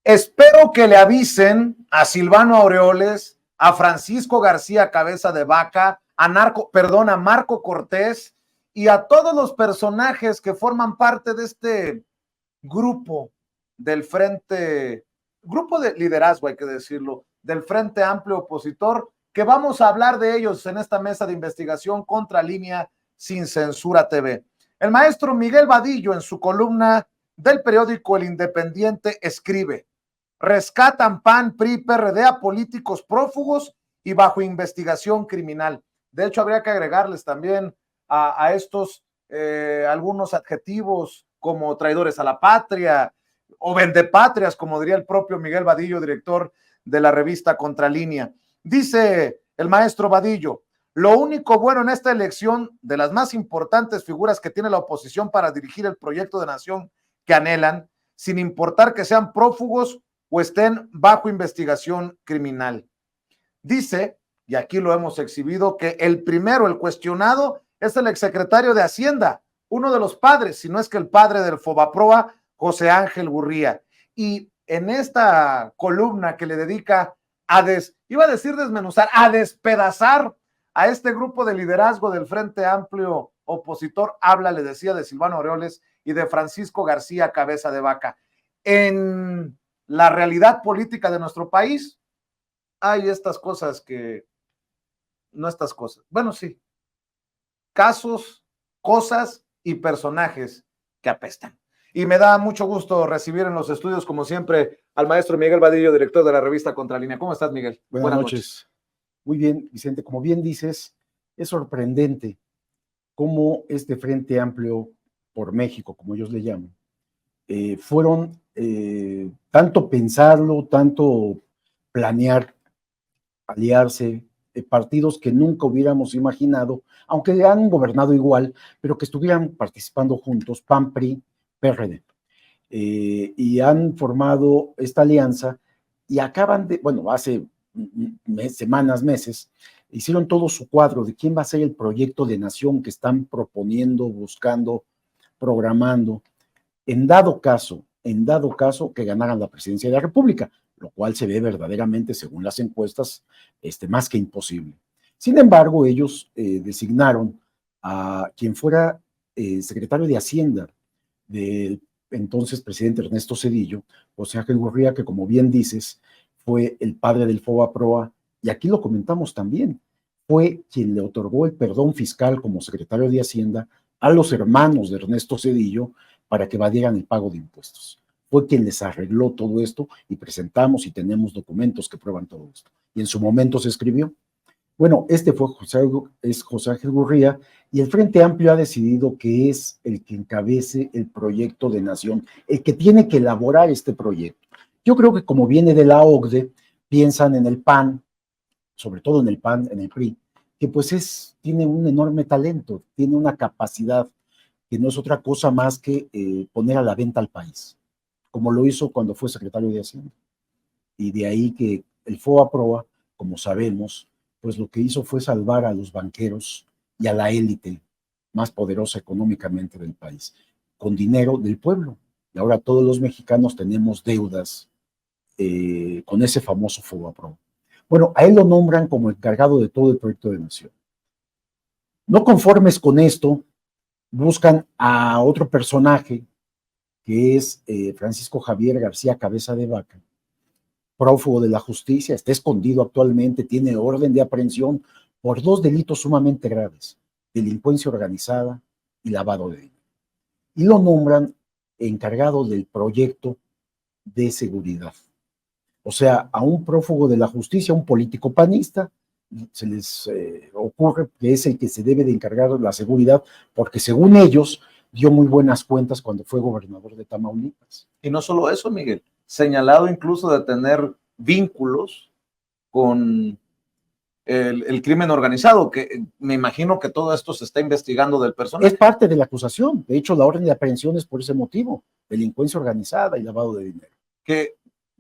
Espero que le avisen a Silvano Aureoles, a Francisco García Cabeza de Vaca, a Marco Cortés y a todos los personajes que forman parte de este grupo del grupo de liderazgo, hay que decirlo, del Frente Amplio Opositor, que vamos a hablar de ellos en esta mesa de investigación contra Línea Sin Censura TV. El maestro Miguel Vadillo, en su columna del periódico El Independiente, escribe: rescatan PAN, PRI, PRD a políticos prófugos y bajo investigación criminal. De hecho, habría que agregarles también a estos algunos adjetivos como traidores a la patria o vendepatrias, como diría el propio Miguel Vadillo, director de la revista Contralínea. Dice el maestro Vadillo: lo único bueno en esta elección, de las más importantes figuras que tiene la oposición para dirigir el proyecto de nación que anhelan, sin importar que sean prófugos o estén bajo investigación criminal. Dice, y aquí lo hemos exhibido, que el cuestionado, es el exsecretario de Hacienda, uno de los padres, si no es que el padre del Fobaproa, José Ángel Gurría. Y en esta columna que le dedica iba a decir desmenuzar, a despedazar a este grupo de liderazgo del Frente Amplio Opositor, habla, le decía, de Silvano Aureoles y de Francisco García Cabeza de Vaca. En la realidad política de nuestro país hay estas cosas bueno, sí, casos, cosas y personajes que apestan. Y me da mucho gusto recibir en los estudios, como siempre, al maestro Miguel Vadillo, director de la revista Contralínea. ¿Cómo estás, Miguel? Buenas noches. Muy bien, Vicente. Como bien dices, es sorprendente cómo este Frente Amplio por México, como ellos le llaman, fueron tanto pensarlo, tanto planear, aliarse, partidos que nunca hubiéramos imaginado, aunque han gobernado igual, pero que estuvieran participando juntos, PAN, PRI, PRD. Y han formado esta alianza y acaban de, bueno, hace semanas, meses, hicieron todo su cuadro de quién va a ser el proyecto de nación que están proponiendo, buscando, programando, en dado caso que ganaran la presidencia de la República, lo cual se ve verdaderamente, según las encuestas, más que imposible. Sin embargo, ellos designaron a quien fuera secretario de Hacienda del entonces presidente Ernesto Zedillo, José Ángel Gurría, que como bien dices, fue el padre del Fobaproa, y aquí lo comentamos también, fue quien le otorgó el perdón fiscal como secretario de Hacienda a los hermanos de Ernesto Zedillo para que evadieran el pago de impuestos. Fue quien les arregló todo esto y presentamos y tenemos documentos que prueban todo esto. Y en su momento se escribió. Bueno, fue José Ángel Gurría, y el Frente Amplio ha decidido que es el que encabece el proyecto de nación, el que tiene que elaborar este proyecto. Yo creo que como viene de la OCDE, piensan en el PAN, sobre todo en el PAN, en el PRI, que pues tiene un enorme talento, tiene una capacidad que no es otra cosa más que poner a la venta al país, como lo hizo cuando fue secretario de Hacienda. Y de ahí que el Fobaproa, como sabemos, pues lo que hizo fue salvar a los banqueros y a la élite más poderosa económicamente del país, con dinero del pueblo. Y ahora todos los mexicanos tenemos deudas con ese famoso Fobaproa. Bueno, a él lo nombran como encargado de todo el proyecto de nación. No conformes con esto, buscan a otro personaje que es Francisco Javier García Cabeza de Vaca, prófugo de la justicia, está escondido actualmente, tiene orden de aprehensión por 2 delitos sumamente graves: delincuencia organizada y lavado de dinero. Y lo nombran encargado del proyecto de seguridad. O sea, a un prófugo de la justicia, un político panista, se les ocurre que es el que se debe de encargar de la seguridad, porque según ellos dio muy buenas cuentas cuando fue gobernador de Tamaulipas. Y no solo eso, Miguel, señalado incluso de tener vínculos con el crimen organizado, que me imagino que todo esto se está investigando del personal. Es parte de la acusación. De hecho, la orden de aprehensión es por ese motivo: delincuencia organizada y lavado de dinero. Que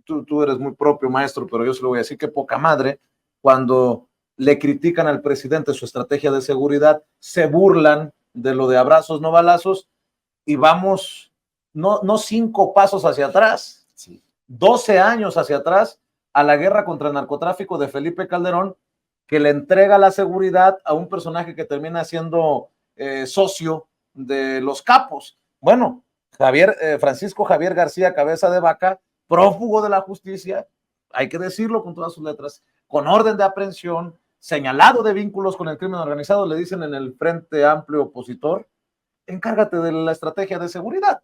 tú eres muy propio, maestro, pero yo se lo voy a decir, que poca madre, cuando le critican al presidente su estrategia de seguridad, se burlan de lo de abrazos, no balazos, y vamos no 5 pasos hacia atrás, sí, 12 años hacia atrás a la guerra contra el narcotráfico de Felipe Calderón, que le entrega la seguridad a un personaje que termina siendo socio de los capos. Bueno, Francisco Javier García Cabeza de Vaca, prófugo de la justicia, hay que decirlo con todas sus letras, con orden de aprehensión, señalado de vínculos con el crimen organizado, le dicen en el Frente Amplio opositor, encárgate de la estrategia de seguridad.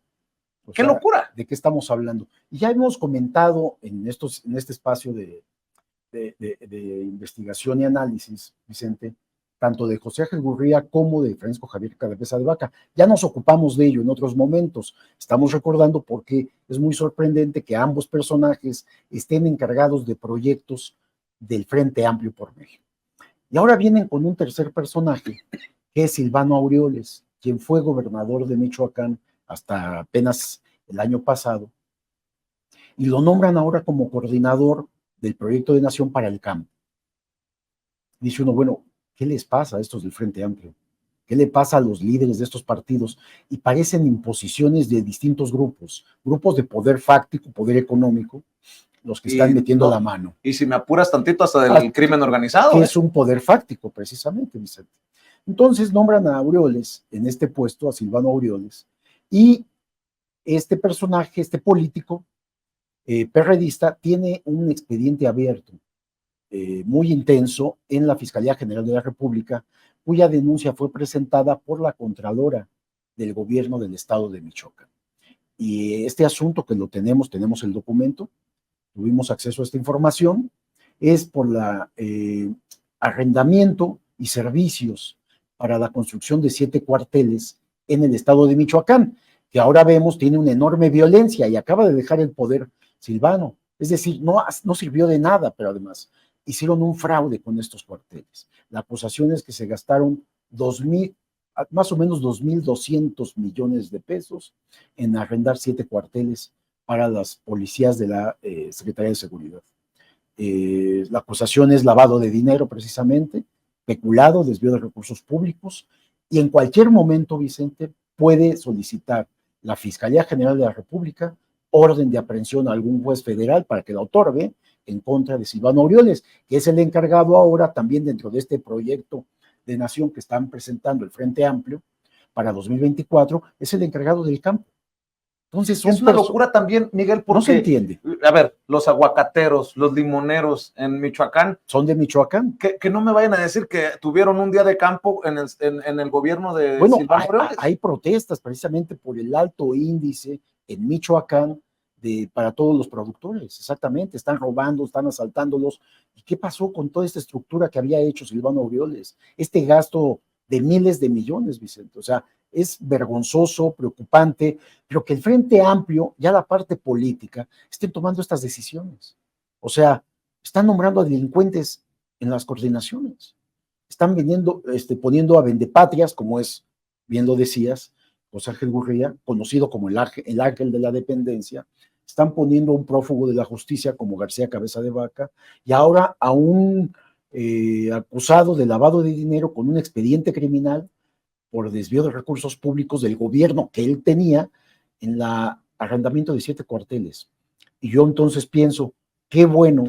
O ¡Qué sea, locura! ¿de qué estamos hablando? Y ya hemos comentado en este espacio de investigación y análisis, Vicente, tanto de José Ángel Gurría como de Francisco Javier Cabeza de Vaca. Ya nos ocupamos de ello en otros momentos. Estamos recordando porque es muy sorprendente que ambos personajes estén encargados de proyectos del Frente Amplio por México. Y ahora vienen con un tercer personaje, que es Silvano Aureoles, quien fue gobernador de Michoacán hasta apenas el año pasado, y lo nombran ahora como coordinador del proyecto de nación para el campo. Dice uno, bueno, ¿qué les pasa a estos del Frente Amplio? ¿Qué le pasa a los líderes de estos partidos? Y parecen imposiciones de distintos grupos de poder fáctico, poder económico, los que están metiendo la mano. Y si me apuras tantito, hasta del crimen organizado. Que es un poder fáctico, precisamente, Vicente. Entonces nombran a Aureoles en este puesto, a Silvano Aureoles, y este personaje, este político perredista, tiene un expediente abierto, muy intenso, en la Fiscalía General de la República, cuya denuncia fue presentada por la Contralora del Gobierno del Estado de Michoacán. Y este asunto, que lo tenemos el documento, tuvimos acceso a esta información, es por el arrendamiento y servicios para la construcción de 7 cuarteles en el estado de Michoacán, que ahora vemos tiene una enorme violencia y acaba de dejar el poder Silvano. Es decir, no sirvió de nada, pero además hicieron un fraude con estos cuarteles. La acusación es que se gastaron más o menos 2.200 millones de pesos en arrendar 7 cuarteles para las policías de la Secretaría de Seguridad. La acusación es lavado de dinero, precisamente, peculado, desvío de recursos públicos, y en cualquier momento, Vicente, puede solicitar la Fiscalía General de la República orden de aprehensión a algún juez federal para que la otorgue en contra de Silvano Aureoles, que es el encargado ahora también dentro de este proyecto de nación que están presentando el Frente Amplio para 2024, es el encargado del campo. Entonces es una locura también, Miguel, porque no se entiende. A ver, los aguacateros, los limoneros en Michoacán. Son de Michoacán. Que no me vayan a decir que tuvieron un día de campo en el gobierno de Silvano Aureoles. Hay protestas precisamente por el alto índice en Michoacán para todos los productores, exactamente, están robando, están asaltándolos. ¿Y qué pasó con toda esta estructura que había hecho Silvano Aureoles? Este gasto de miles de millones, Vicente, o sea, es vergonzoso, preocupante, pero que el Frente Amplio, ya la parte política, estén tomando estas decisiones. O sea, están nombrando a delincuentes en las coordinaciones, están poniendo a vendepatrias, como es, bien lo decías, José Ángel Gurría, conocido como el ángel de la dependencia, están poniendo a un prófugo de la justicia como García Cabeza de Vaca, y ahora a un acusado de lavado de dinero con un expediente criminal por desvío de recursos públicos del gobierno que él tenía en el arrendamiento de 7 cuarteles. Y yo entonces pienso, qué bueno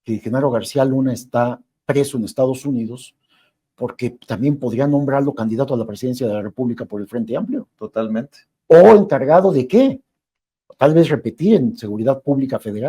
que Genaro García Luna está preso en Estados Unidos, porque también podría nombrarlo candidato a la presidencia de la República por el Frente Amplio. Totalmente. ¿O encargado de qué? Tal vez repetir en Seguridad Pública Federal.